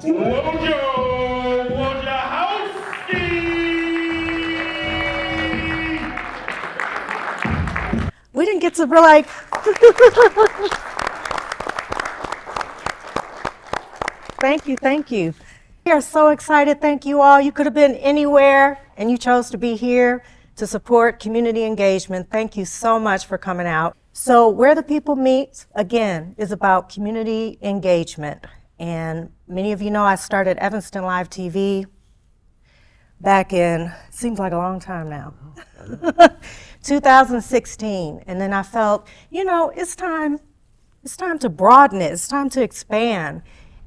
Wojo Wojciechowski! We didn't get to like. Thank you, thank you. We are so excited. Thank you all. You could have been anywhere and you chose to be here to support community engagement. Thank you so much for coming out. So Where the People Meet, again, is about community engagement. And many of you know I started Evanston Live TV back in, seems like a long time now, 2016. And then I felt, it's time to broaden it. It's time to expand.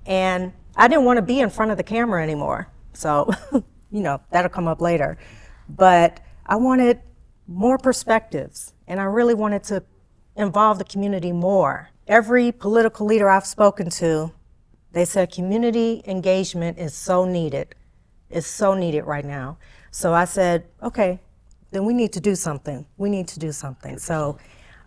And I didn't want to be in front of the camera anymore. So, that'll come up later. But I wanted more perspectives, and I really wanted to involve the community more. Every political leader I've spoken to, they said community engagement is so needed. It's so needed right now. So I said, okay, then we need to do something. We need to do something. So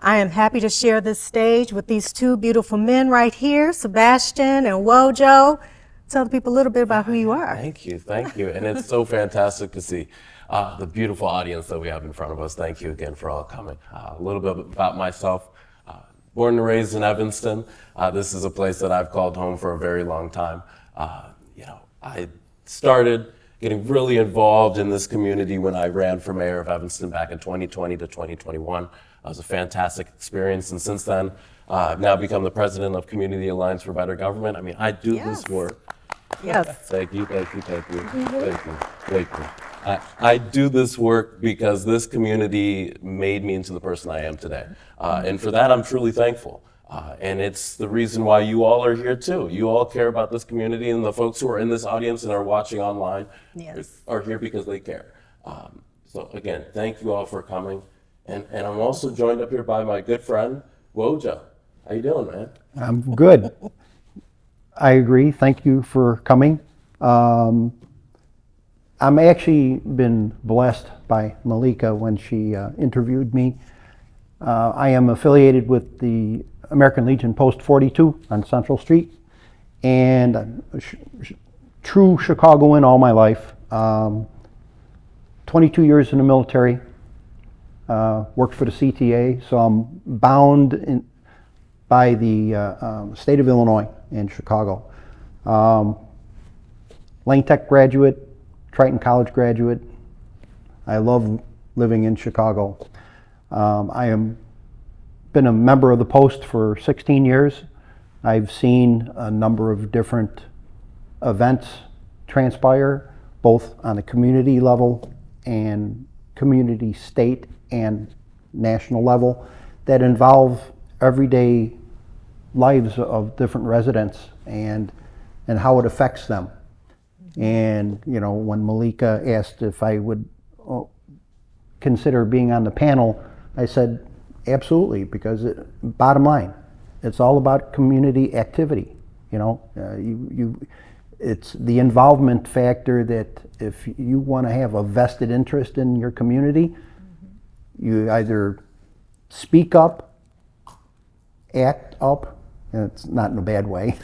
I am happy to share this stage with these two beautiful men right here, Sebastian and Wojo. Tell the people a little bit about who you are. Thank you. And it's so fantastic to see the beautiful audience that we have in front of us. Thank you again for all coming. A little bit about myself. Born and raised in Evanston. This is a place that I've called home for a very long time. I started getting really involved in this community when I ran for mayor of Evanston back in 2020 to 2021. It was a fantastic experience, and since then, I've now become the president of Community Alliance for Better Government. I mean, I do this work. Yes. Thank you. I do this work because this community made me into the person I am today. And for that, I'm truly thankful. And it's the reason why you all are here too. You all care about this community, and the folks who are in this audience and are watching online are here because they care. So again, thank you all for coming. And I'm also joined up here by my good friend, Wojo. How you doing, man? I'm good. I agree. Thank you for coming. I'm actually been blessed by Malika when she interviewed me. I am affiliated with the American Legion Post 42 on Central Street, and I'm a true Chicagoan all my life. 22 years in the military, worked for the CTA, so I'm bound by the state of Illinois and Chicago. Lane Tech graduate, Triton College graduate. I love living in Chicago. I am been a member of the Post for 16 years. I've seen a number of different events transpire, both on the community level and community, state, and national level that involve everyday lives of different residents and how it affects them. And when Malika asked if I would consider being on the panel, I said absolutely, because bottom line, it's all about community activity. It's the involvement factor that if you want to have a vested interest in your community, you either speak up, act up, and it's not in a bad way,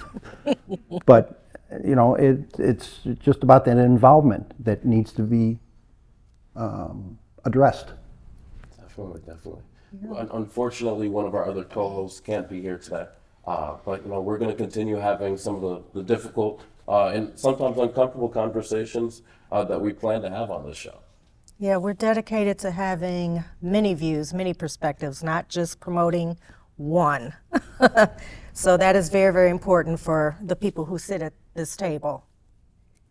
but it's just about that involvement that needs to be addressed. Definitely. Yeah. Unfortunately, one of our other co-hosts can't be here today, but we're going to continue having some of the difficult and sometimes uncomfortable conversations that we plan to have on this show. Yeah, we're dedicated to having many views, many perspectives, not just promoting one. So that is very, very important for the people who sit at this table,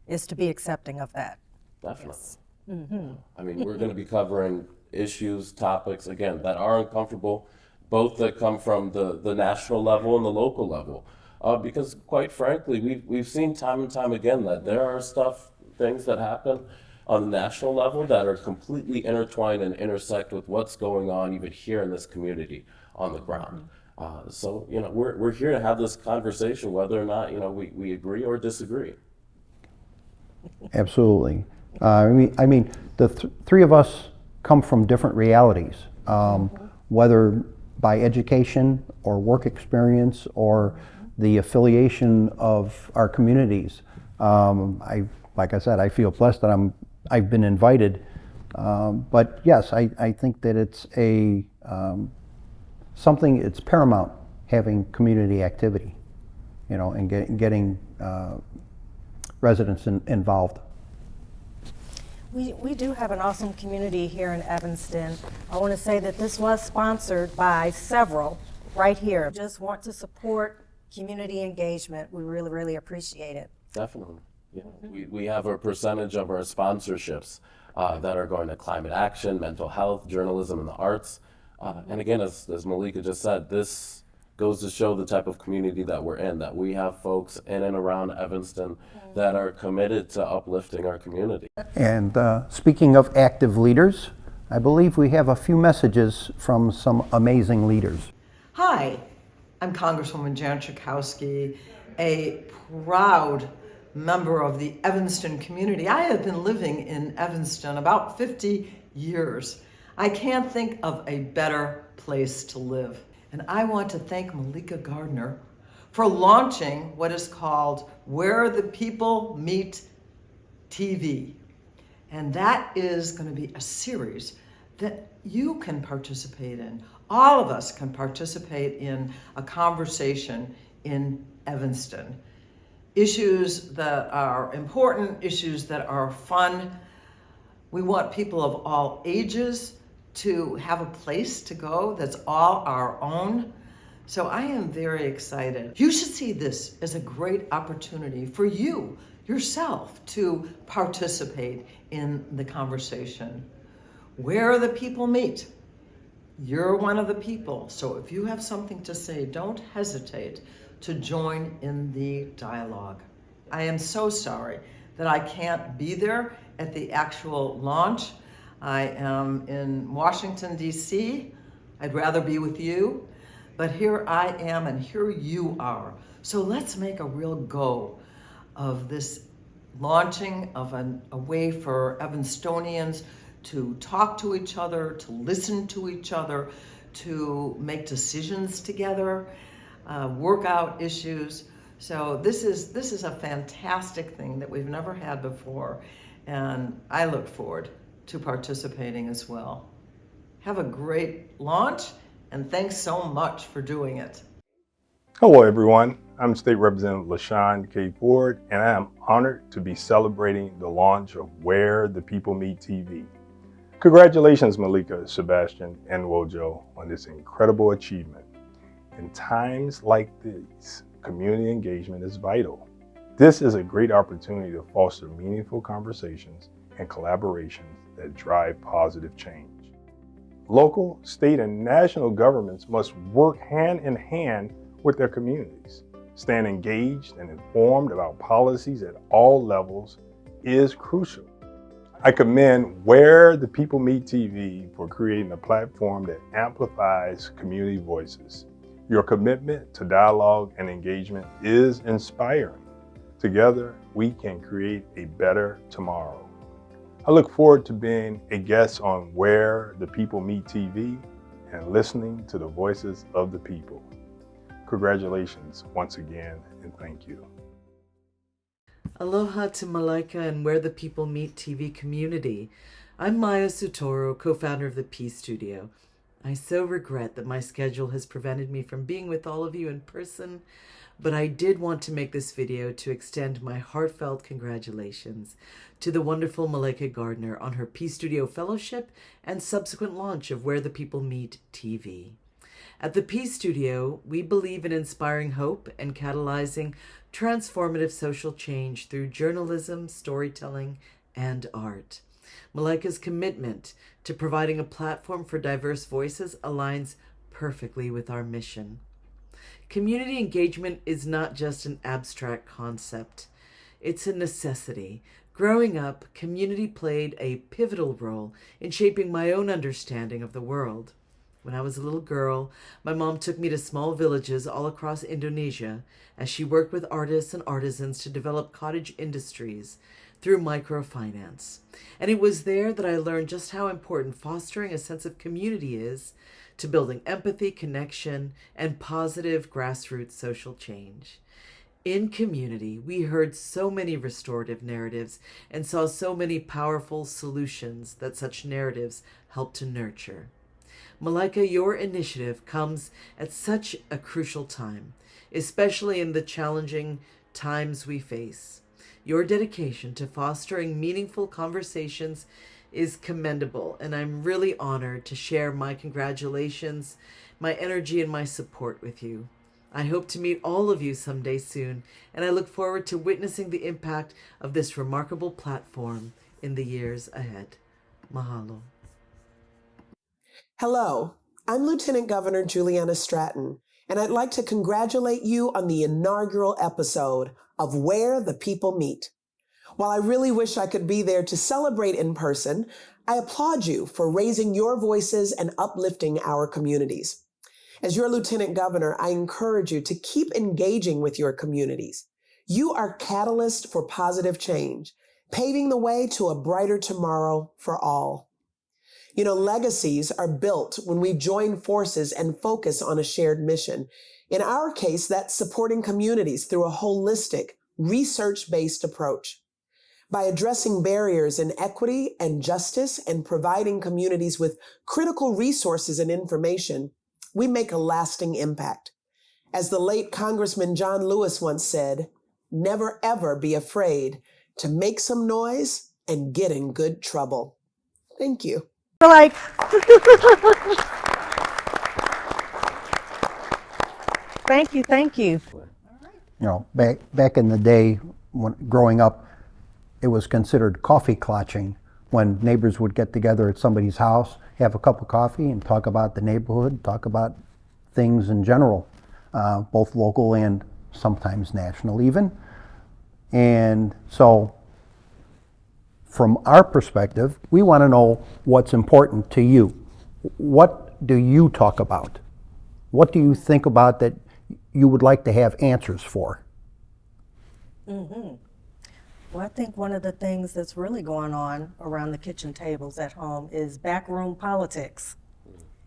is to be accepting of that. Definitely. Yes. Mm-hmm. I mean, we're going to be covering issues, topics, again, that are uncomfortable, both that come from the national level and the local level. Because quite frankly, we've seen time and time again that there are things that happen on the national level that are completely intertwined and intersect with what's going on even here in this community on the ground. So we're here to have this conversation, whether or not we agree or disagree. Absolutely. I mean, the three of us come from different realities, whether by education or work experience or the affiliation of our communities. Like I said, I feel blessed that I've been invited. But yes, I think that it's something, it's paramount having community activity, and getting residents involved. We do have an awesome community here in Evanston. I want to say that this was sponsored by several right here. Just want to support community engagement. We really, really appreciate it. Definitely. Yeah. We have a percentage of our sponsorships that are going to climate action, mental health, journalism, and the arts. And again, as Malika just said, this goes to show the type of community that we're in, that we have folks in and around Evanston that are committed to uplifting our community. And speaking of active leaders, I believe we have a few messages from some amazing leaders. Hi, I'm Congresswoman Jan Schakowsky, a proud member of the Evanston community. I have been living in Evanston about 50 years. I can't think of a better place to live. And I want to thank Malika Gardner for launching what is called Where the People Meet TV. And that is going to be a series that you can participate in. All of us can participate in a conversation in Evanston. Issues that are important, issues that are fun. We want people of all ages to have a place to go that's all our own. So I am very excited. You should see this as a great opportunity for you, yourself, to participate in the conversation. Where the people meet. You're one of the people. So if you have something to say, don't hesitate to join in the dialogue. I am so sorry that I can't be there at the actual launch. I am in Washington, D.C. I'd rather be with you, but here I am and here you are. So let's make a real go of this launching of a way for Evanstonians to talk to each other, to listen to each other, to make decisions together, work out issues. So this is a fantastic thing that we've never had before, and I look forward to participating as well. Have a great launch, and thanks so much for doing it. Hello everyone, I'm State Representative LaShawn K. Ford, and I am honored to be celebrating the launch of Where the People Meet TV. Congratulations Malika, Sebastian, and Wojo on this incredible achievement. In times like these, community engagement is vital. This is a great opportunity to foster meaningful conversations and collaborations that drive positive change. Local, state, and national governments must work hand in hand with their communities. Staying engaged and informed about policies at all levels is crucial. I commend Where the People Meet TV for creating a platform that amplifies community voices. Your commitment to dialogue and engagement is inspiring. Together, we can create a better tomorrow. I look forward to being a guest on Where the People Meet TV and listening to the voices of the people. Congratulations once again, and thank you. Aloha to Malika and Where the People Meet TV community. I'm Maya Sutoro, co-founder of the Peace Studio. I so regret that my schedule has prevented me from being with all of you in person, but I did want to make this video to extend my heartfelt congratulations to the wonderful Malika Gardner on her Peace Studio Fellowship and subsequent launch of Where the People Meet TV. At the Peace Studio, we believe in inspiring hope and catalyzing transformative social change through journalism, storytelling, and art. Malika's commitment to providing a platform for diverse voices aligns perfectly with our mission. Community engagement is not just an abstract concept. It's a necessity. Growing up, community played a pivotal role in shaping my own understanding of the world. When I was a little girl, my mom took me to small villages all across Indonesia as she worked with artists and artisans to develop cottage industries through microfinance. And it was there that I learned just how important fostering a sense of community is to building empathy, connection, and positive grassroots social change. In community, we heard so many restorative narratives and saw so many powerful solutions that such narratives help to nurture. Malika, your initiative comes at such a crucial time, especially in the challenging times we face. Your dedication to fostering meaningful conversations is commendable, and I'm really honored to share my congratulations, my energy, and my support with you. I hope to meet all of you someday soon, and I look forward to witnessing the impact of this remarkable platform in the years ahead. Mahalo. Hello, I'm Lieutenant Governor Juliana Stratton, and I'd like to congratulate you on the inaugural episode of Where the People Meet. While I really wish I could be there to celebrate in person, I applaud you for raising your voices and uplifting our communities. As your Lieutenant Governor, I encourage you to keep engaging with your communities. You are catalysts for positive change, paving the way to a brighter tomorrow for all. Legacies are built when we join forces and focus on a shared mission. In our case, that's supporting communities through a holistic, research-based approach. By addressing barriers in equity and justice and providing communities with critical resources and information, we make a lasting impact. As the late Congressman John Lewis once said, never ever be afraid to make some noise and get in good trouble. Thank you. Like, thank you. Back in the day, when growing up, it was considered coffee clutching when neighbors would get together at somebody's house, have a cup of coffee, and talk about the neighborhood, talk about things in general, both local and sometimes national even. And so, from our perspective, we want to know what's important to you. What do you talk about? What do you think about that you would like to have answers for? Well, I think one of the things that's really going on around the kitchen tables at home is backroom politics,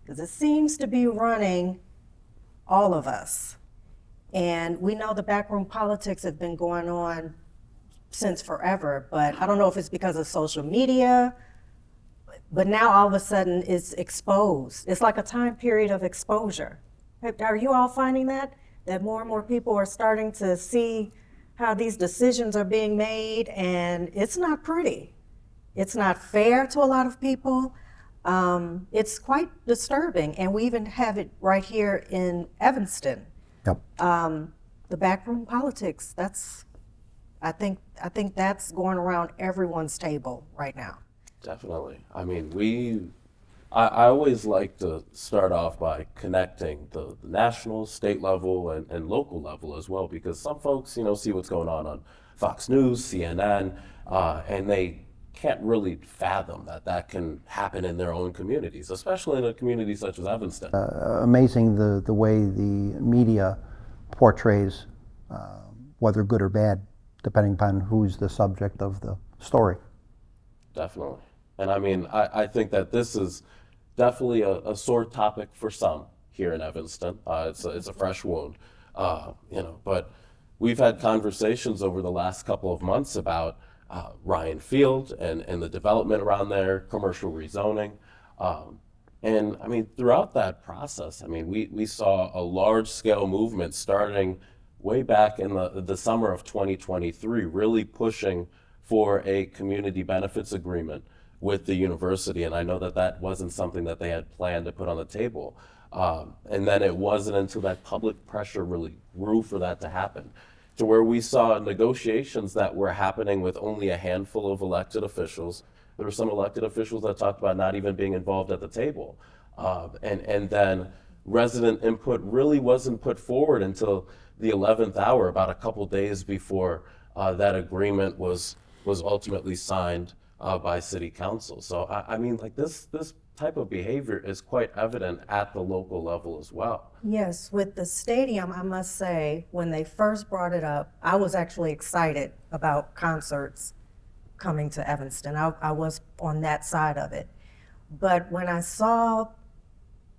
because it seems to be running all of us. And we know the backroom politics have been going on since forever, but I don't know if it's because of social media, but now all of a sudden it's exposed. It's like a time period of exposure. Are you all finding that more and more people are starting to see how these decisions are being made, and it's not pretty. It's not fair to a lot of people. It's quite disturbing, and we even have it right here in Evanston. Yep. The backroom politics, I think that's going around everyone's table right now. Definitely. I mean, I always like to start off by connecting the national, state level, and local level as well, because some folks, see what's going on Fox News, CNN, and they can't really fathom that can happen in their own communities, especially in a community such as Evanston. Amazing the way the media portrays, whether good or bad, depending upon who's the subject of the story. Definitely. And I mean, I think that this is definitely a sore topic for some here in Evanston. It's a fresh wound, but we've had conversations over the last couple of months about Ryan Field and the development around there, commercial rezoning. And I mean, throughout that process, I mean, we saw a large scale movement starting way back in the summer of 2023, really pushing for a community benefits agreement with the university. And I know that wasn't something that they had planned to put on the table. And then it wasn't until that public pressure really grew for that to happen, to where we saw negotiations that were happening with only a handful of elected officials. There were some elected officials that talked about not even being involved at the table. And then resident input really wasn't put forward until the 11th hour, about a couple days before that agreement was ultimately signed by City Council. So I mean, like this type of behavior is quite evident at the local level as well. Yes, with the stadium, I must say, when they first brought it up, I was actually excited about concerts coming to Evanston. I was on that side of it. But when I saw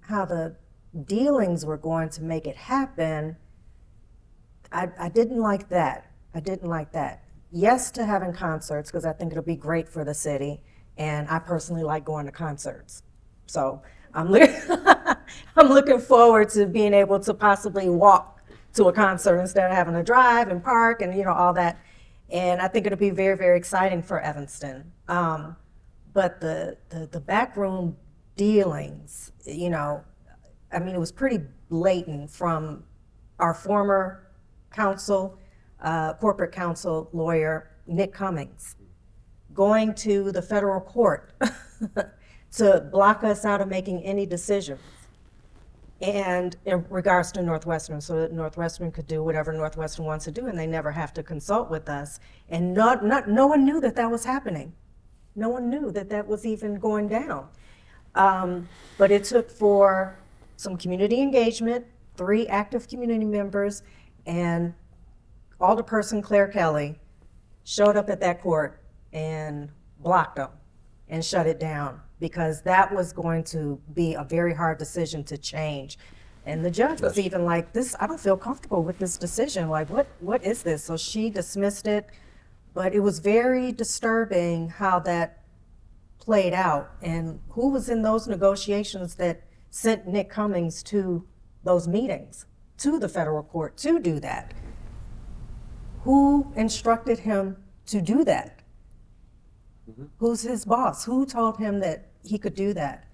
how the dealings were going to make it happen, I didn't like that. I didn't like that. Yes to having concerts, because I think it'll be great for the city, and I personally like going to concerts. So I'm I'm looking forward to being able to possibly walk to a concert instead of having to drive and park and all that. And I think it'll be very, very exciting for Evanston. But the backroom dealings, I mean, it was pretty blatant from our former corporate counsel lawyer, Nick Cummings, going to the federal court to block us out of making any decisions. And in regards to Northwestern, so that Northwestern could do whatever Northwestern wants to do, and they never have to consult with us. And no one knew that that was happening. No one knew that that was even going down. But it took for some community engagement, 3 active community members, and Alderperson Claire Kelly showed up at that court and blocked them and shut it down, because that was going to be a very hard decision to change. And the judge was even like, I don't feel comfortable with this decision. Like, what is this? So she dismissed it, but it was very disturbing how that played out and who was in those negotiations that sent Nick Cummings to those meetings, to the federal court to do that. Who instructed him to do that? Who's his boss? Who told him that he could do that?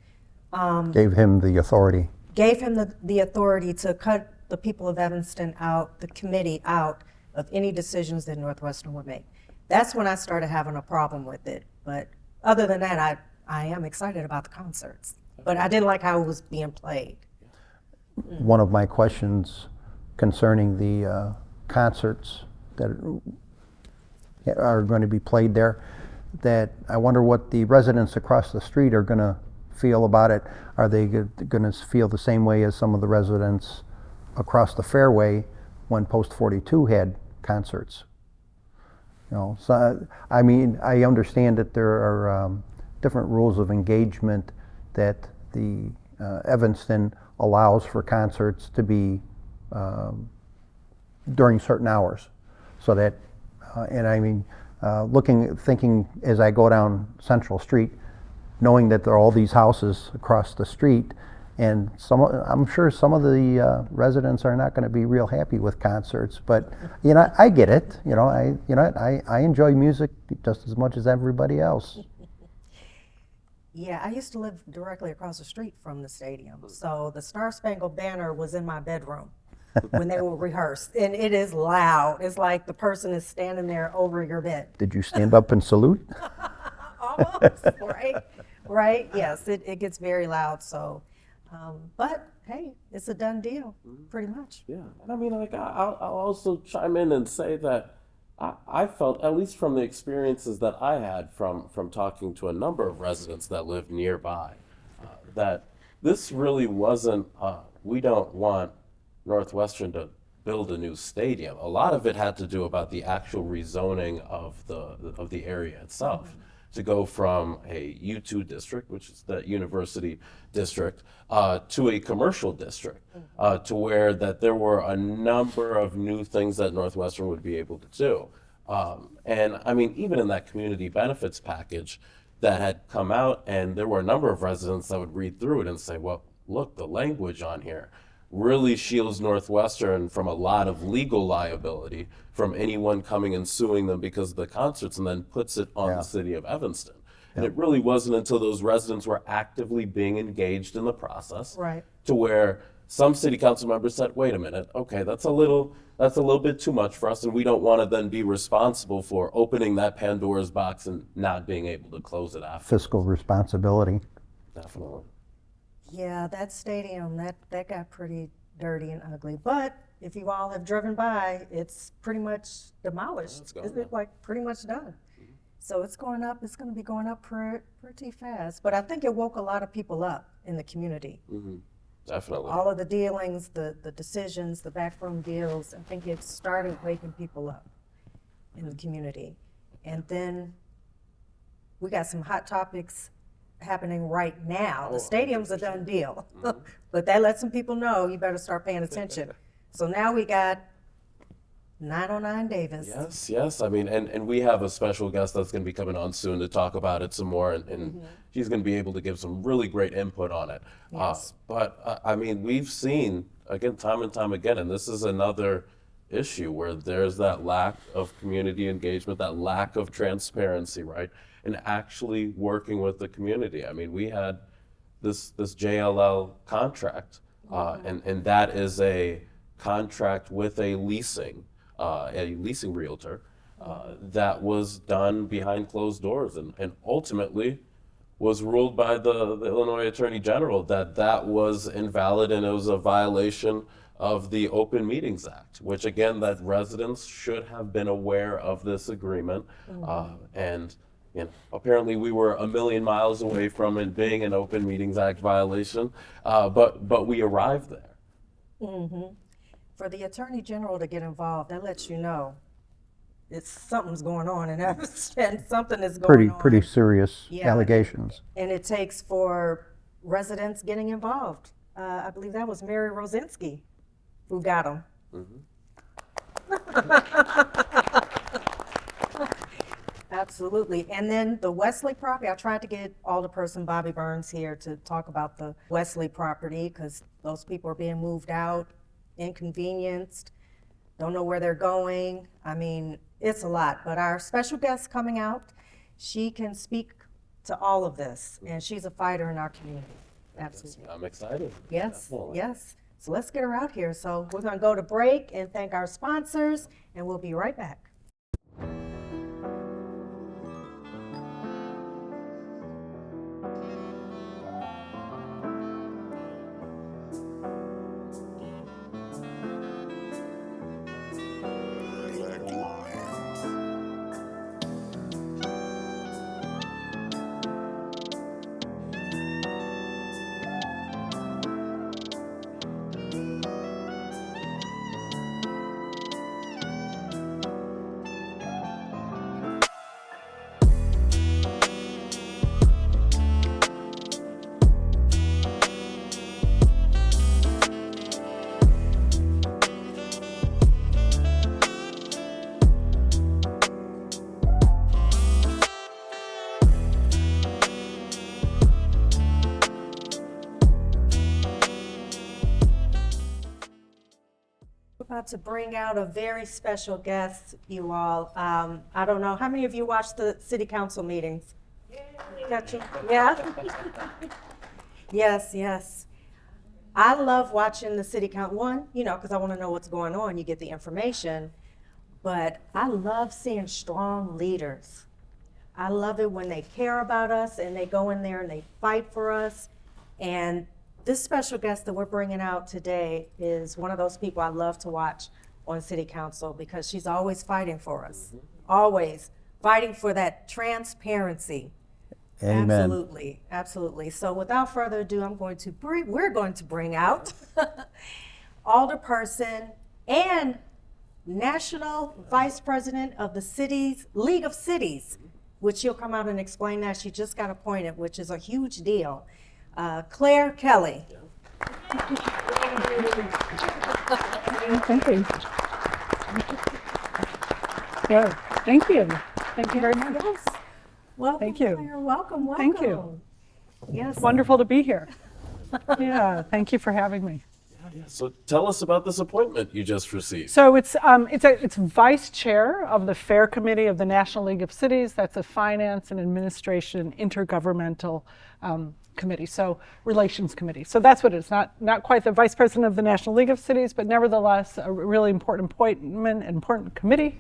Gave him the authority. Gave him the authority to cut the people of Evanston out, the committee out of any decisions that Northwestern would make. That's when I started having a problem with it. But other than that, I am excited about the concerts. But I didn't like how it was being played. One of my questions concerning the concerts that are going to be played there, that I wonder what the residents across the street are going to feel about it. Are they going to feel the same way as some of the residents across the fairway when Post 42 had concerts? So I mean, I understand that there are different rules of engagement that the Evanston allows for concerts to be during certain hours, so that and I mean, thinking as I go down Central Street, knowing that there are all these houses across the street, and I'm sure some of the residents are not going to be real happy with concerts. But I get it. I enjoy music just as much as everybody else. Yeah, I used to live directly across the street from the stadium, so the Star Spangled Banner was in my bedroom when they would rehearse, and it is loud. It's like the person is standing there over your bed. Did you stand up and salute? Almost, right? Yes, it gets very loud. So, but hey, it's a done deal, pretty much. Yeah, and I mean, I'll also chime in and say that I felt, at least from the experiences that I had from talking to a number of residents that live nearby, that this really wasn't, we don't want Northwestern to build a new stadium. A lot of it had to do about the actual rezoning of the area itself, to go from a U2 district, which is the university district, to a commercial district, to where that there were a number of new things that Northwestern would be able to do. And I mean, even in that community benefits package that had come out, and there were a number of residents that would read through it and say, well, look, the language on here really shields Northwestern from a lot of legal liability from anyone coming and suing them because of the concerts, and then puts it on the city of Evanston. And it really wasn't until those residents were actively being engaged in the process, Right. to where some city council members said, wait a minute, okay, that's a little bit too much for us, and we don't want to then be responsible for opening that Pandora's box and not being able to close it after. Fiscal responsibility. Definitely. Yeah, that stadium, that got pretty dirty and ugly. But if you all have driven by, it's pretty much demolished. it's gone Isn't it like pretty much done? So it's going up, it's going to be going up pretty fast. But I think it woke a lot of people up in the community. Definitely. All of the dealings, the decisions, the backroom deals, I think it started waking people up in the community. And then we got some hot topics happening right now. The stadium's a done deal, but that lets some people know you better start paying attention. So now we got 909 Davis. Yes, yes. I mean, and we have a special guest that's going to be coming on soon to talk about it some more, and she's going to be able to give some really great input on it. Yes. But I mean, we've seen, again, time and time again, and this is another issue where there's that lack of community engagement, that lack of transparency, right? And actually working with the community. I mean, we had this JLL contract, and that is a contract with a leasing realtor that was done behind closed doors, and ultimately was ruled by the Illinois Attorney General that was invalid and it was a violation of the Open Meetings Act, which again, that residents should have been aware of this agreement. And you know, apparently we were a million miles away from it being an Open Meetings Act violation, but we arrived there. For the Attorney General to get involved, that lets you know something's going on in Evanston. Something is going on. Pretty serious Yeah. allegations. And it takes for residents getting involved. I believe that was Mary Rosinski who got them. Absolutely. And then the Wesley property, I tried to get Alderperson Bobby Burns here to talk about the Wesley property because those people are being moved out, inconvenienced, don't know where they're going. I mean, it's a lot. But our special guest coming out, she can speak to all of this, and she's a fighter in our community. Absolutely. I'm excited. Yes, Definitely. yes. So let's get her out here. So we're going to go to break and thank our sponsors, and we'll be right back. About to bring out a very special guest, you all. I don't know, how many of you watched the city council meetings? Got you? Yeah? Yes, yes. I love watching the city council, one, you know, because I want to know what's going on, you get the information, but I love seeing strong leaders. I love it when they care about us and they go in there and they fight for us. And this special guest that we're bringing out today is one of those people I love to watch on city council because she's always fighting for us, always fighting for that transparency. Amen. Absolutely, absolutely. So without further ado, we're going to bring out Alderperson and National Vice President of the city's League of Cities, which she'll come out and explain that. She just got appointed, which is a huge deal. Claire Kelly. Thank you. Yeah, thank you. Thank you very much. Yes. Welcome, Thank you. Claire. Welcome, welcome. Thank you. Yes. Wonderful to be here. Yeah, thank you for having me. So tell us about this appointment you just received. So it's vice chair of the Fair Committee of the National League of Cities. That's a finance and administration intergovernmental committee, so relations committee. So that's what it is. Not quite the vice president of the National League of Cities, but nevertheless a really important appointment, important committee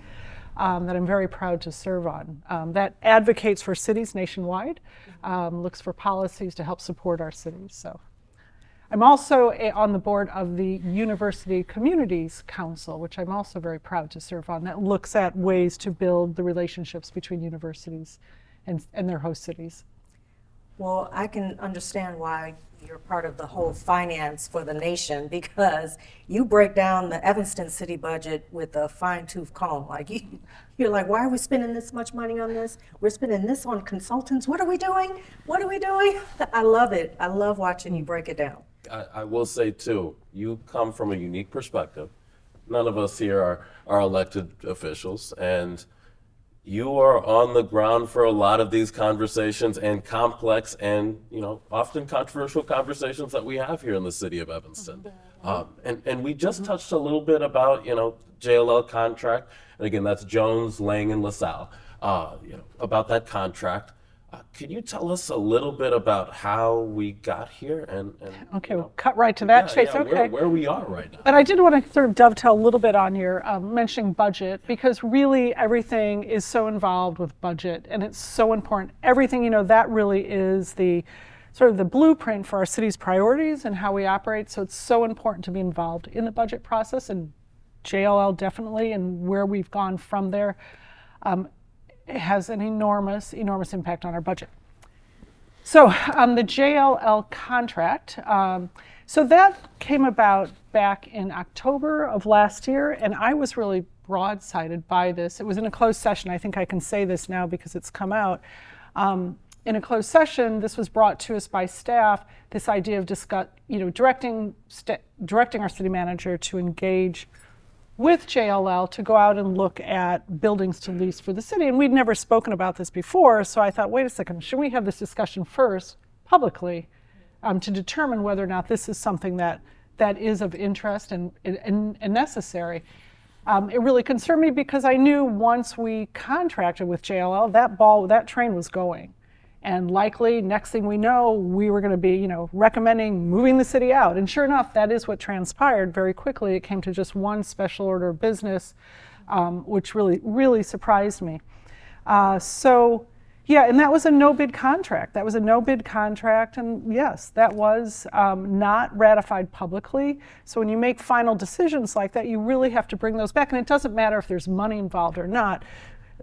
that I'm very proud to serve on. That advocates for cities nationwide, looks for policies to help support our cities. So. I'm also on the board of the University Communities Council, which I'm also very proud to serve on, that looks at ways to build the relationships between universities and their host cities. Well, I can understand why you're part of the whole finance for the nation because you break down the Evanston city budget with a fine-tooth comb. Like you're like, why are we spending this much money on this? We're spending this on consultants. What are we doing? What are we doing? I love it. I love watching you break it down. I will say too, you come from a unique perspective none of us here are elected officials, and you are on the ground for a lot of these conversations and complex and, often controversial conversations that we have here in the city of Evanston. And we just touched a little bit about, JLL contract. And again, that's Jones, Lang, and LaSalle, about that contract. Can you tell us a little bit about how we got here Okay, we'll cut right to that, Chase. Okay. Where we are right now. But I did want to sort of dovetail a little bit on your mentioning budget, because really everything is so involved with budget, and it's so important. Everything, that really is the sort of the blueprint for our city's priorities and how we operate. So it's so important to be involved in the budget process, and JLL definitely, and where we've gone from there. It has an enormous impact on our budget. So the JLL contract, so that came about back in October of last year, and I was really broadsided by this. It was in a closed session. I think I can say this now because it's come out. In a closed session, this was brought to us by staff, this idea of directing our city manager to engage with JLL to go out and look at buildings to lease for the city. And we'd never spoken about this before, so I thought, wait a second, should we have this discussion first publicly to determine whether or not this is something that is of interest and necessary? It really concerned me because I knew once we contracted with JLL, that train was going. And likely, next thing we know, we were going to be, recommending moving the city out. And sure enough, that is what transpired very quickly. It came to just one special order of business, which really, really surprised me. And that was a no-bid contract. And yes, that was not ratified publicly. So when you make final decisions like that, you really have to bring those back. And it doesn't matter if there's money involved or not.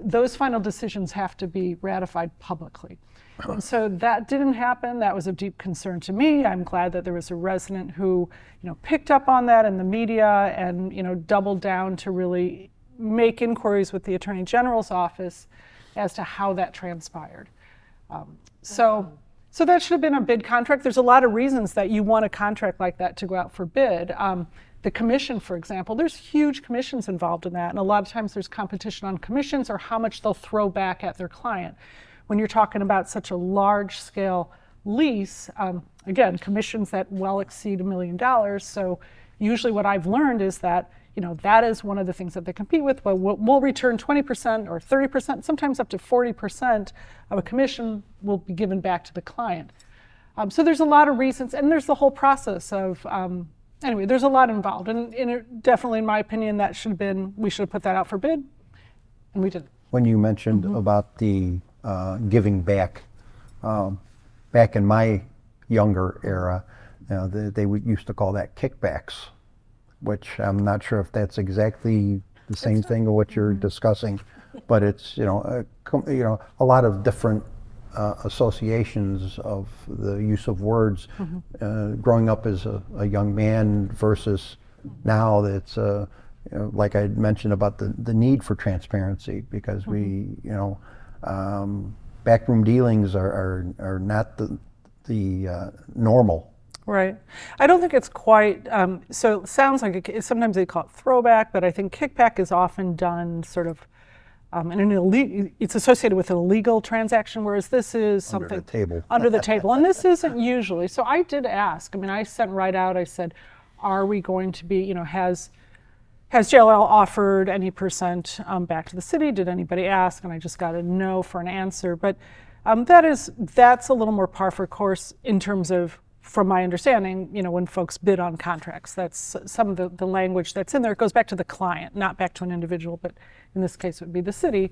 Those final decisions have to be ratified publicly. And so that didn't happen. That was of deep concern to me. I'm glad that there was a resident who, picked up on that in the media and, doubled down to really make inquiries with the Attorney General's office as to how that transpired. So that should have been a bid contract. There's a lot of reasons that you want a contract like that to go out for bid. The commission, for example, there's huge commissions involved in that. And a lot of times there's competition on commissions or how much they'll throw back at their client. When you're talking about such a large scale lease, again, commissions that well exceed $1 million. So usually what I've learned is that, that is one of the things that they compete with. Well, we'll return 20% or 30%, sometimes up to 40% of a commission will be given back to the client. So there's a lot of reasons, and there's the whole process of, anyway, there's a lot involved. And definitely, in my opinion, we should have put that out for bid, and we didn't. When you mentioned about the giving back, back in my younger era, they used to call that kickbacks, which I'm not sure if that's exactly the same thing or what you're discussing, but it's a lot of different associations of the use of words. Growing up as a young man versus now, that's like I mentioned about the need for transparency, because we backroom dealings are not the normal. Right. I don't think it's quite, so it sounds like sometimes they call it throwback, but I think kickback is often done sort of it's associated with an illegal transaction, whereas this is something under the table. And this isn't usually. So I did ask. I sent right out. I said, are we going to be, has JLL offered any percent back to the city? Did anybody ask? And I just got a no for an answer. But that's a little more par for course in terms of, from my understanding, when folks bid on contracts. That's some of the language that's in there. It goes back to the client, not back to an individual, but in this case it would be the city.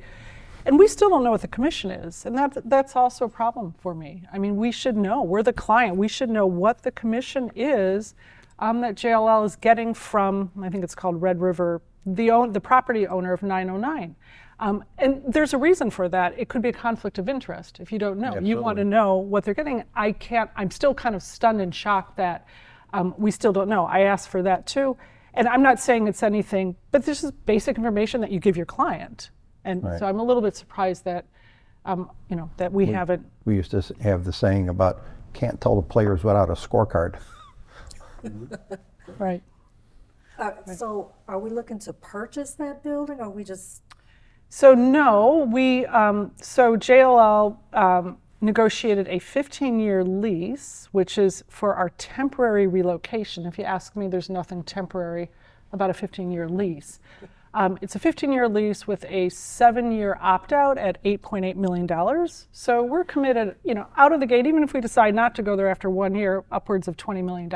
And we still don't know what the commission is, and that's also a problem for me. We should know. We're the client. We should know what the commission is that JLL is getting from, I think it's called Red River, the property owner of 909. And there's a reason for that. It could be a conflict of interest if you don't know. Absolutely. You want to know what they're getting. I'm still kind of stunned and shocked that we still don't know. I asked for that too. And I'm not saying it's anything, but this is basic information that you give your client. And right. So I'm a little bit surprised that, that we haven't. We used to have the saying about can't tell the players without a scorecard. Right. So are we looking to purchase that building, or are we just? So no, so JLL negotiated a 15-year lease, which is for our temporary relocation. If you ask me, there's nothing temporary about a 15-year lease. It's a 15-year lease with a 7-year opt-out at $8.8 million. So we're committed, out of the gate, even if we decide not to go there after 1 year, upwards of $20 million.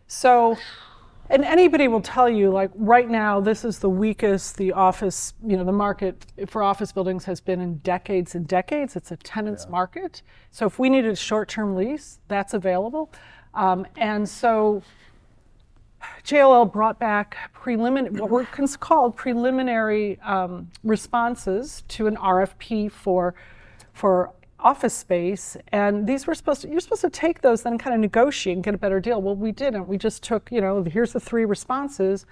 So, and anybody will tell you, like right now, this is the weakest the office, the market for office buildings has been in decades and decades. It's a tenant's market. So if we needed a short-term lease, that's available. And so JLL brought back what were called preliminary responses to an RFP for office space, and these were you're supposed to take those then kind of negotiate and get a better deal. Well, we didn't. We just took, here's the 3 responses,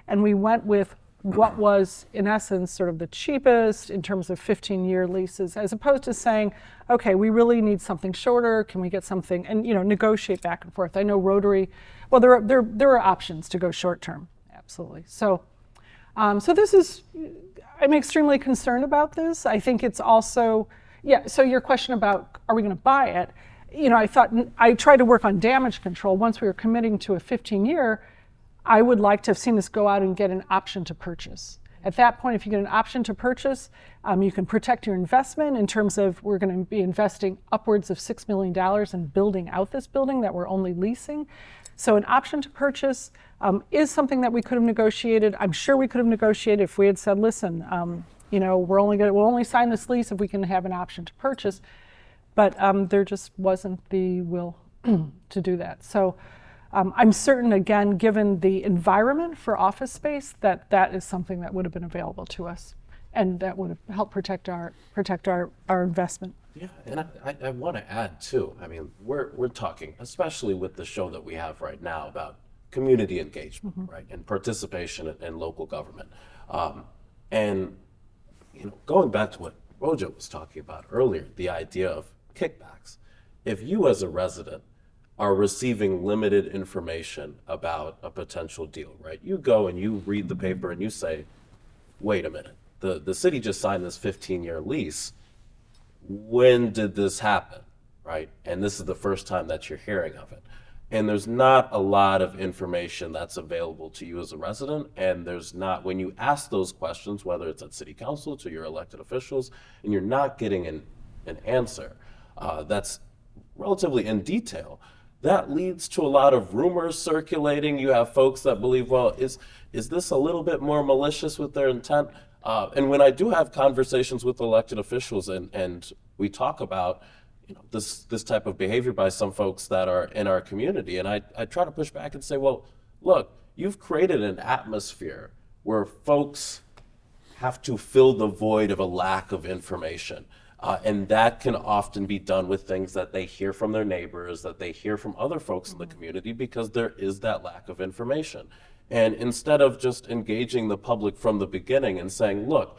and we went with what was in essence sort of the cheapest in terms of 15-year leases, as opposed to saying, okay, we really need something shorter. Can we get something, and negotiate back and forth. I know Rotary. Well, there are options to go short term, absolutely. So, so this is, I'm extremely concerned about this. I think it's also. Yeah, so your question about are we going to buy it? I tried to work on damage control. Once we were committing to a 15-year, I would like to have seen us go out and get an option to purchase. At that point, if you get an option to purchase, you can protect your investment in terms of we're going to be investing upwards of $6 million in building out this building that we're only leasing. So an option to purchase is something that we could have negotiated. I'm sure we could have negotiated if we had said, listen, we'll only sign this lease if we can have an option to purchase, but there just wasn't the will to do that. So I'm certain, again, given the environment for office space, that is something that would have been available to us, and that would have helped protect our investment. Yeah, and I want to add too. I mean, we're talking, especially with the show that we have right now, about community engagement, right, and participation in local government, and going back to what Rojo was talking about earlier, the idea of kickbacks. If you as a resident are receiving limited information about a potential deal, right? You go and you read the paper and you say, wait a minute, the city just signed this 15-year lease. When did this happen, right? And this is the first time that you're hearing of it. And there's not a lot of information that's available to you as a resident, and there's not, when you ask those questions, whether it's at city council, to your elected officials, and you're not getting an answer that's relatively in detail, that leads to a lot of rumors circulating. You have folks that believe, well, is this a little bit more malicious with their intent? And when I do have conversations with elected officials and we talk about this type of behavior by some folks that are in our community, and I try to push back and say, well, look, you've created an atmosphere where folks have to fill the void of a lack of information. And that can often be done with things that they hear from their neighbors, that they hear from other folks in the community, because there is that lack of information. And instead of just engaging the public from the beginning and saying, look,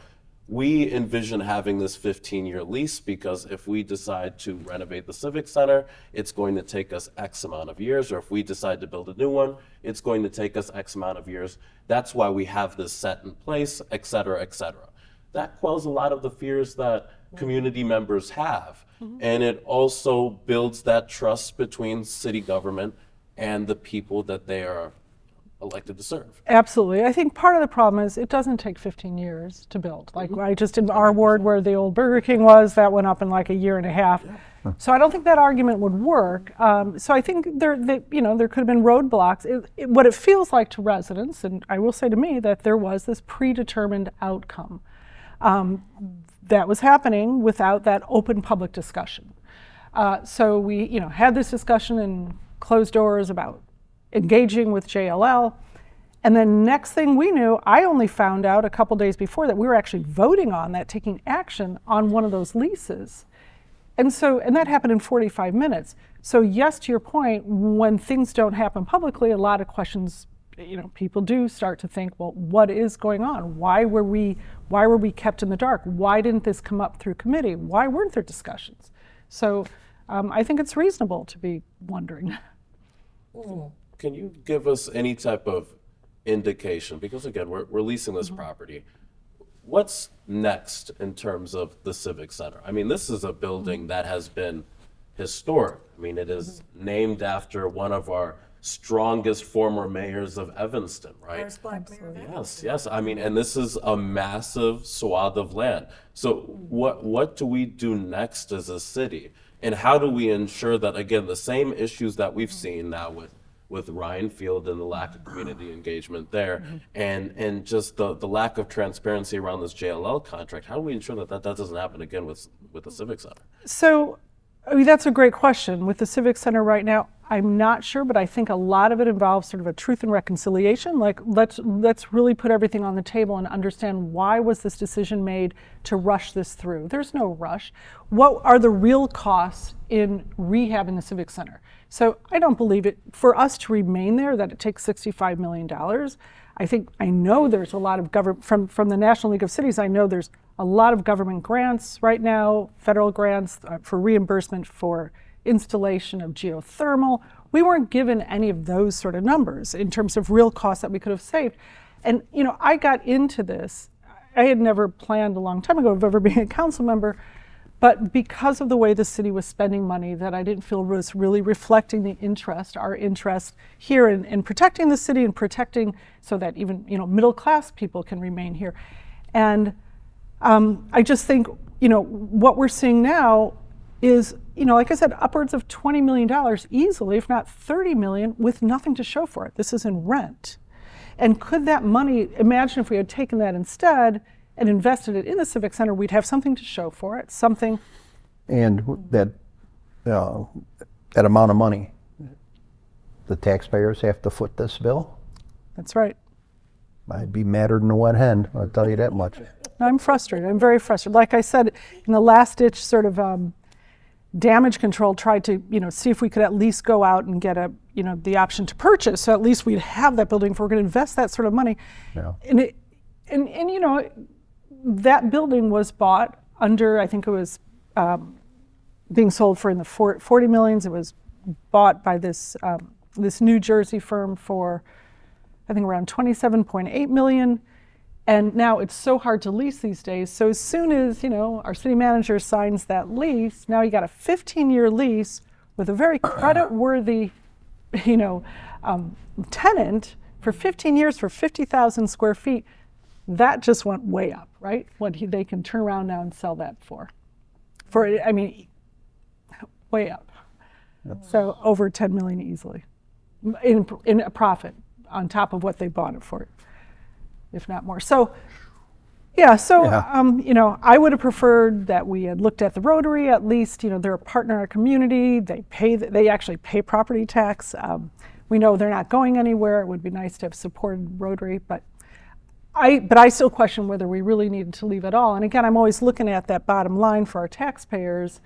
we envision having this 15-year lease because if we decide to renovate the Civic Center, it's going to take us X amount of years, or if we decide to build a new one, it's going to take us X amount of years. That's why we have this set in place, et cetera, et cetera. That quells a lot of the fears that community members have. And it also builds that trust between city government and the people that they are elected to serve. Absolutely. I think part of the problem is it doesn't take 15 years to build. Like I just in our ward where the old Burger King was, that went up in like a year and a half. Yeah. So I don't think that argument would work. So I think there could have been roadblocks. What it feels like to residents, and I will say to me that there was this predetermined outcome that was happening without that open public discussion. So we had this discussion in closed doors about engaging with JLL. And then next thing we knew, I only found out a couple days before that we were actually voting on that, taking action on one of those leases. And that happened in 45 minutes. So yes, to your point, when things don't happen publicly, a lot of questions, people do start to think, well, what is going on? Why were we kept in the dark? Why didn't this come up through committee? Why weren't there discussions? So I think it's reasonable to be wondering. Can you give us any type of indication, because again, we're leasing this property, what's next in terms of the Civic Center? I mean, this is a building that has been historic. I mean, it is named after one of our strongest former mayors of Evanston, right? First black mayor of Yes, yes. I mean, and this is a massive swath of land. So what do we do next as a city? And how do we ensure that, again, the same issues that we've seen now with Ryan Field and the lack of community engagement there, and just the lack of transparency around this JLL contract, how do we ensure that doesn't happen again with the Civic Center? So, I mean, that's a great question. With the Civic Center right now, I'm not sure, but I think a lot of it involves sort of a truth and reconciliation. Like, let's really put everything on the table and understand, why was this decision made to rush this through? There's no rush. What are the real costs in rehabbing the Civic Center? So I don't believe it, for us to remain there, that it takes $65 million. I know there's a lot of government, from the National League of Cities, I know there's a lot of government grants right now, federal grants for reimbursement for installation of geothermal. We weren't given any of those sort of numbers in terms of real costs that we could have saved. And, you know, I got into this, I had never planned a long time ago of ever being a council member, but because of the way the city was spending money, that I didn't feel was really reflecting our interest here in protecting the city and protecting so that even, you know, middle class people can remain here. And I just think, you know, what we're seeing now is, you know, like I said, upwards of $20 million easily, if not $30 million, with nothing to show for it. This is in rent. And could that money, imagine if we had taken that instead and invested it in the Civic Center, we'd have something to show for it, something. And that amount of money, the taxpayers have to foot this bill. That's right. I'd be madder than a wet hen, I'll tell you that much. I'm frustrated. I'm very frustrated. Like I said, in the last ditch sort of damage control, tried to, you know, see if we could at least go out and get the option to purchase. So at least we'd have that building if we're going to invest that sort of money. Yeah. And you know, that building was bought under, I think it was being sold for in the 40 millions. It was bought by this New Jersey firm for, I think, around 27.8 million. And now it's so hard to lease these days. So as soon as, you know, our city manager signs that lease, now you got a 15-year lease with a very credit-worthy, you know, tenant for 15 years for 50,000 square feet. That just went way up, right? What they can turn around now and sell that for, I mean, way up. Yep. So over 10 million easily in a profit on top of what they bought it for, if not more. So, yeah, you know, I would have preferred that we had looked at the Rotary. At least, you know, they're a partner in our community. They actually pay property tax. We know they're not going anywhere. It would be nice to have supported Rotary, but I still question whether we really needed to leave at all. And again, I'm always looking at that bottom line for our taxpayers.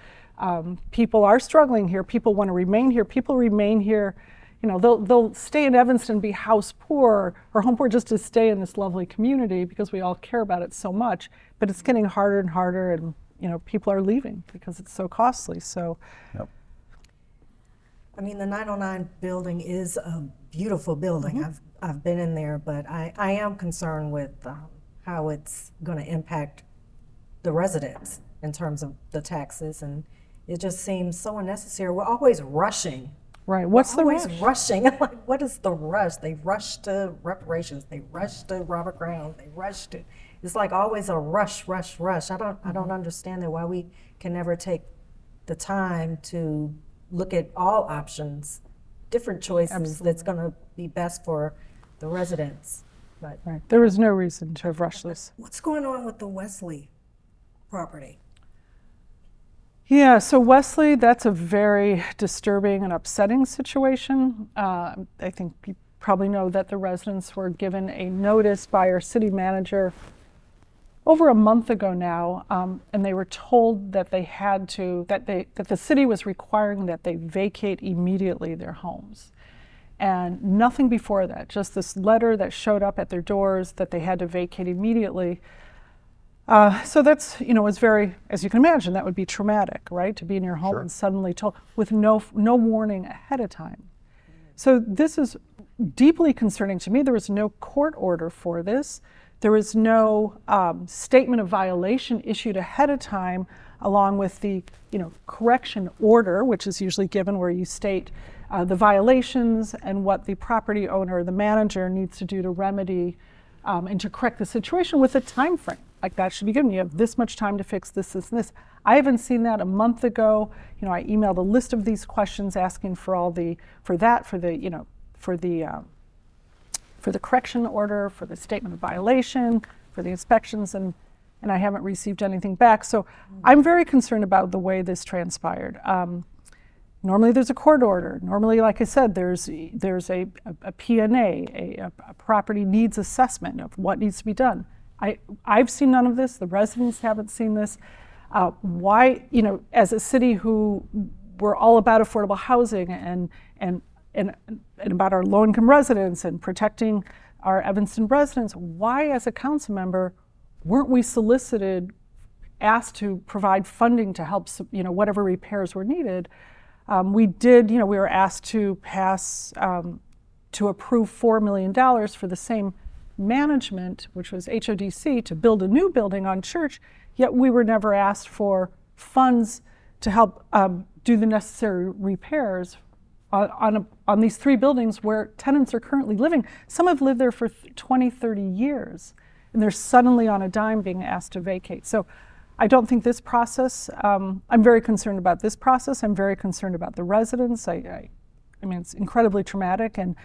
People are struggling here. People want to remain here. People remain here. You know, they'll stay in Evanston, be house poor or home poor just to stay in this lovely community because we all care about it so much. But it's getting harder and harder, and you know, people are leaving because it's so costly. So, yep. I mean, the 909 building is a beautiful building. Mm-hmm. I've been in there, but I am concerned with how it's going to impact the residents in terms of the taxes, and it just seems so unnecessary. We're always rushing. Right. What's the rush? Rushing. Like, what is the rush? They rush to reparations. They rush to Robert Brown. They rush to. It's like always a rush. I don't understand that. Why we can never take the time to look at all options, different choices. Absolutely. That's going to be best for the residents. But right. There was no reason to have rushed this. What's going on with the Wesley property? Yeah, so Wesley, that's a very disturbing and upsetting situation. I think you probably know that the residents were given a notice by our city manager over a month ago now, and they were told that they had to, that the city was requiring that they vacate immediately their homes. And nothing before that, just this letter that showed up at their doors that they had to vacate immediately. So that's, you know, was very, as you can imagine, that would be traumatic, right? To be in your home and suddenly told with no warning ahead of time. So this is deeply concerning to me. There was no court order for this. There was no statement of violation issued ahead of time, along with the correction order, which is usually given where you state the violations and what the property owner or the manager needs to do to remedy and to correct the situation with a time frame. Like that should be given. You have this much time to fix this, this, and this. I haven't seen that. A month ago, I emailed a list of these questions asking for all the for the correction order, for the statement of violation, for the inspections, and I haven't received anything back. So I'm very concerned about the way this transpired. Normally there's a court order. Normally, like I said, there's a P&A, a property needs assessment of what needs to be done. I've seen none of this. The residents haven't seen this. Why, as a city who we're all about affordable housing and about our low-income residents and protecting our Evanston residents, why, as a council member, weren't we solicited, asked to provide funding to help, whatever repairs were needed? We did, we were asked to pass, to approve $4 million for the same management, which was HODC, to build a new building on Church, yet we were never asked for funds to help do the necessary repairs on these 3 buildings where tenants are currently living. Some have lived there for 20, 30 years, and they're suddenly on a dime being asked to vacate. So I don't think this process, I'm very concerned about this process. I'm very concerned about the residents. I mean, it's incredibly traumatic, and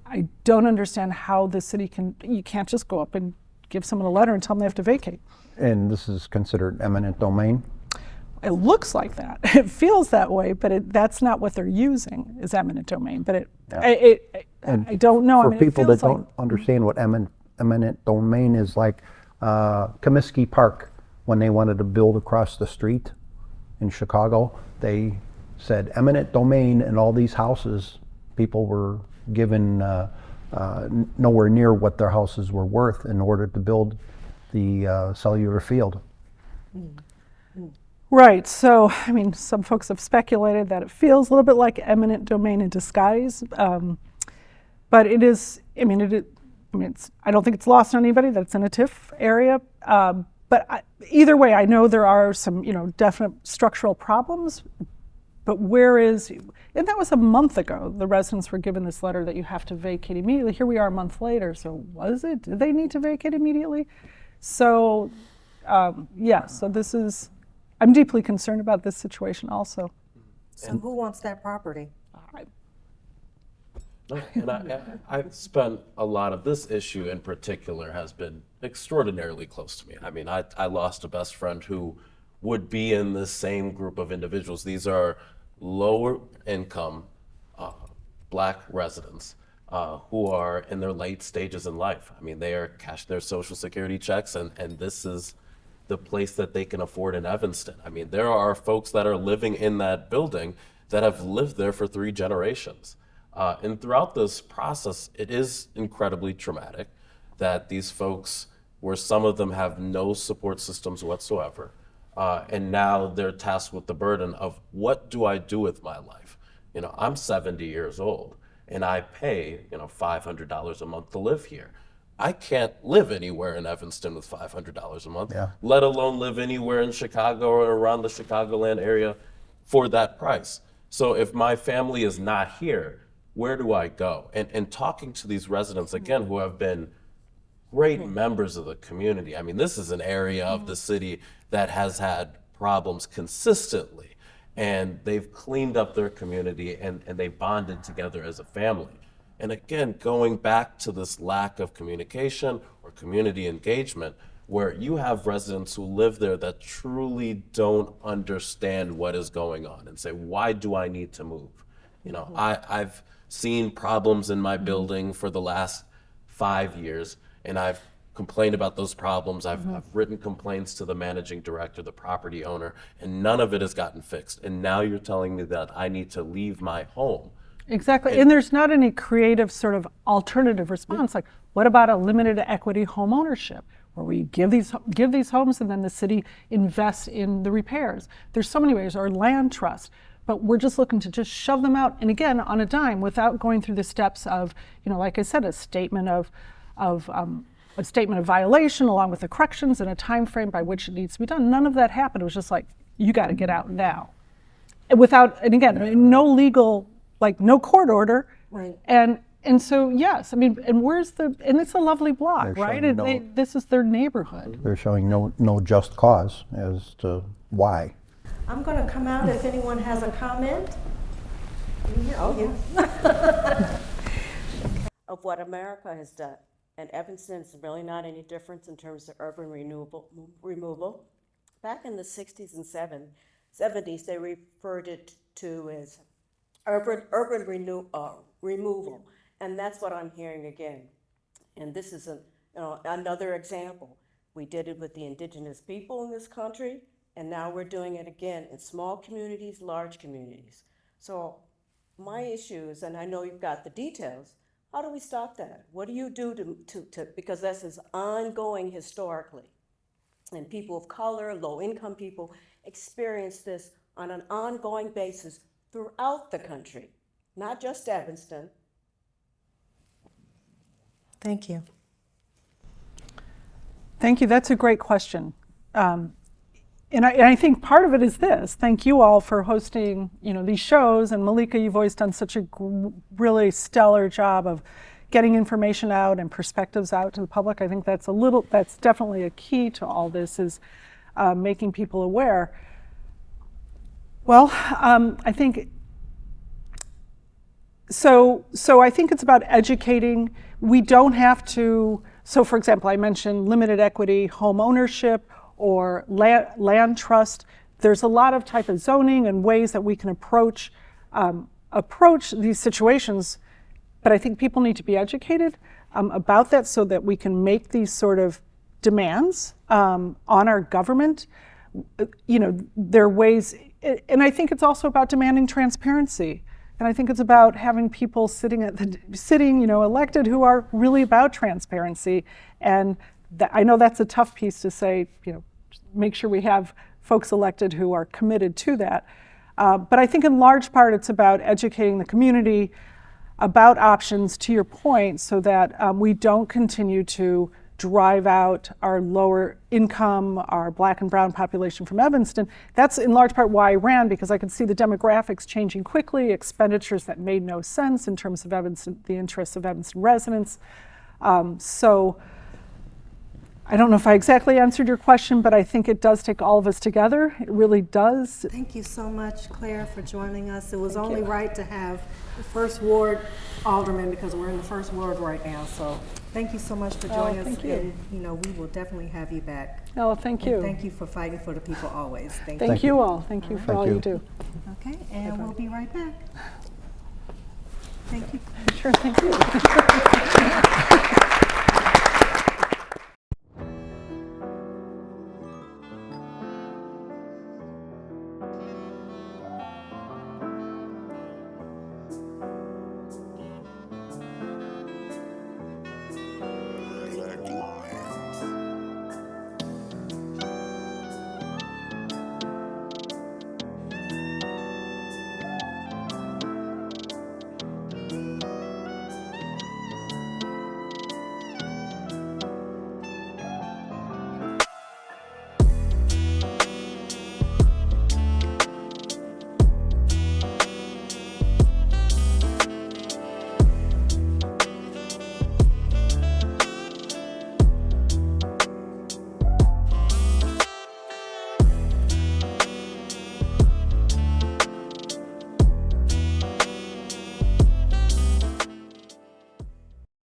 I don't understand how the city you can't just go up and give someone a letter and tell them they have to vacate. And this is considered eminent domain? It looks like that. It feels that way, but that's not what they're using, is eminent domain. But I don't know. For people that don't understand what eminent domain is, like Comiskey Park, when they wanted to build across the street in Chicago, they said eminent domain, and all these houses, people were given nowhere near what their houses were worth in order to build the cellular field. Right. So, I mean, some folks have speculated that it feels a little bit like eminent domain in disguise, but it is. I mean, I don't think it's lost on anybody that it's in a TIF area. But either way, I know there are some, definite structural problems. But and that was a month ago, the residents were given this letter that you have to vacate immediately. Here we are a month later, so was it? Did they need to vacate immediately? So, so this is, I'm deeply concerned about this situation also. So who wants that property? And I've spent a lot of this issue in particular has been extraordinarily close to me. I mean, I lost a best friend who would be in the same group of individuals. These are lower income Black residents who are in their late stages in life. I mean, they are cashing their Social Security checks, and this is the place that they can afford in Evanston. I mean, there are folks that are living in that building that have lived there for 3 generations. And throughout this process, it is incredibly traumatic that these folks, where some of them have no support systems whatsoever, and now they're tasked with the burden of, what do I do with my life? I'm 70 years old, and I pay, $500 a month to live here. I can't live anywhere in Evanston with $500 a month, let alone live anywhere in Chicago or around the Chicagoland area for that price. So if my family is not here, where do I go? And talking to these residents, again, who have been great members of the community. I mean, this is an area of the city that has had problems consistently, and they've cleaned up their community and they bonded together as a family. And again, going back to this lack of communication or community engagement, where you have residents who live there that truly don't understand what is going on and say, why do I need to move? I've seen problems in my building for the last 5 years, and I've complained about those problems. I've written complaints to the managing director, the property owner, and none of it has gotten fixed. And now you're telling me that I need to leave my home. Exactly, and there's not any creative sort of alternative response. Like, what about a limited equity home ownership, where we give these homes and then the city invests in the repairs? There's so many ways, or land trust. but we're just looking to just shove them out, and again, on a dime, without going through the steps of, like I said, a statement of violation along with the corrections and a time frame by which it needs to be done. None of that happened. It was just like, you got to get out now. And again, no legal, no court order. Right. And so, yes, I mean, and it's a lovely block, They're right? showing This is their neighborhood. They're showing no just cause as to why. I'm going to come out if anyone has a comment. Oh, yeah. Of what America has done. And Evanston is really not any difference in terms of urban removal. Back in the 60s and 70s, they referred it to as urban removal. And that's what I'm hearing again. And this is another example. We did it with the indigenous people in this country, and now we're doing it again in small communities, large communities. So my issue is, and I know you've got the details, how do we stop that? What do you do to because this is ongoing historically. And people of color, low-income people experience this on an ongoing basis throughout the country, not just Evanston. Thank you. Thank you. That's a great question. And I think part of it is this. Thank you all for hosting, these shows. And Malika, you've always done such a really stellar job of getting information out and perspectives out to the public. I think that's definitely a key to all this, is making people aware. Well, I think so I think it's about educating. We don't have to. So, for example, I mentioned limited equity home ownership or land trust. There's a lot of type of zoning and ways that we can approach these situations, but I think people need to be educated about that so that we can make these sort of demands on our government. There are ways, and I think it's also about demanding transparency. And I think it's about having people sitting elected who are really about transparency. And I know that's a tough piece to say, make sure we have folks elected who are committed to that. But I think in large part it's about educating the community about options, to your point, so that we don't continue to drive out our lower income, our Black and brown population from Evanston. That's in large part why I ran, because I could see the demographics changing quickly, expenditures that made no sense in terms of Evanston, the interests of Evanston residents. So I don't know if I exactly answered your question, but I think it does take all of us together. It really does. Thank you so much, Claire, for joining us. It was only right to have the First Ward Alderman, because we're in the First Ward right now. So thank you so much for joining us. Thank you. And we will definitely have you back. Oh, thank you. And thank you for fighting for the people always. Thank you all. Thank you for all you do. Okay, and we'll be right back. Thank you. Sure, thank you.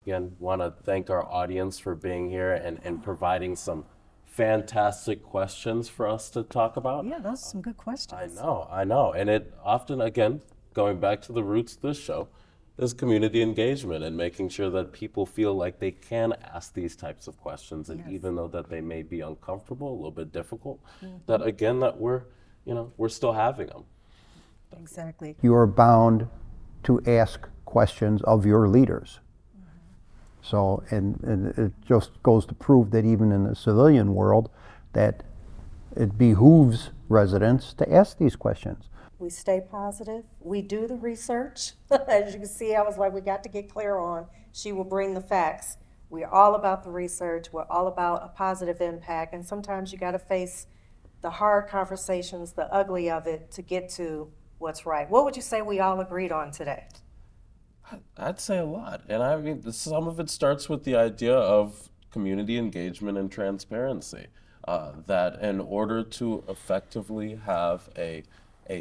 Again, want to thank our audience for being here and providing some fantastic questions for us to talk about. Yeah, those are some good questions. I know. And it often, again, going back to the roots of this show, is community engagement and making sure that people feel like they can ask these types of questions. And even though that they may be uncomfortable, a little bit difficult, that again, that we're still having them. Exactly. You are bound to ask questions of your leaders. So, and it just goes to prove that even in the civilian world, that it behooves residents to ask these questions. we stay positive, we do the research. As you can see, I was like, we got to get clear on. She will bring the facts. We're all about the research. We're all about a positive impact. And sometimes you got to face the hard conversations, the ugly of it, to get to what's right. What would you say we all agreed on today? I'd say a lot. And I mean, some of it starts with the idea of community engagement and transparency. That in order to effectively have a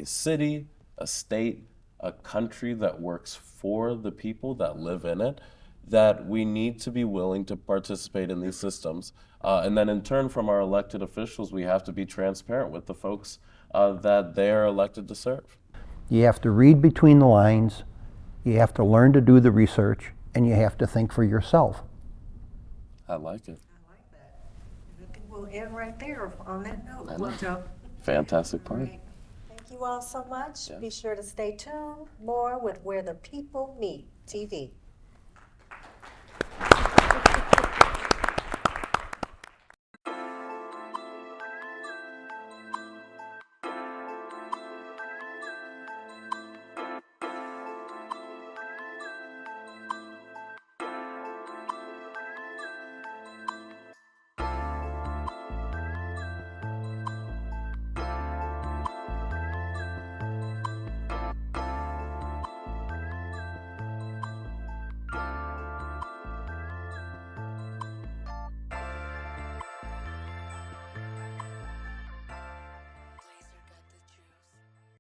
city, a state, a country that works for the people that live in it, that we need to be willing to participate in these systems. And then in turn, from our elected officials, we have to be transparent with the folks that they are elected to serve. You have to read between the lines, you have to learn to do the research, and you have to think for yourself. I like it. I like that. I think we'll end right there on that note. Well, Joe. Fantastic part. Right. Thank you all so much. Yeah. Be sure to stay tuned. More with Where the People Meet TV.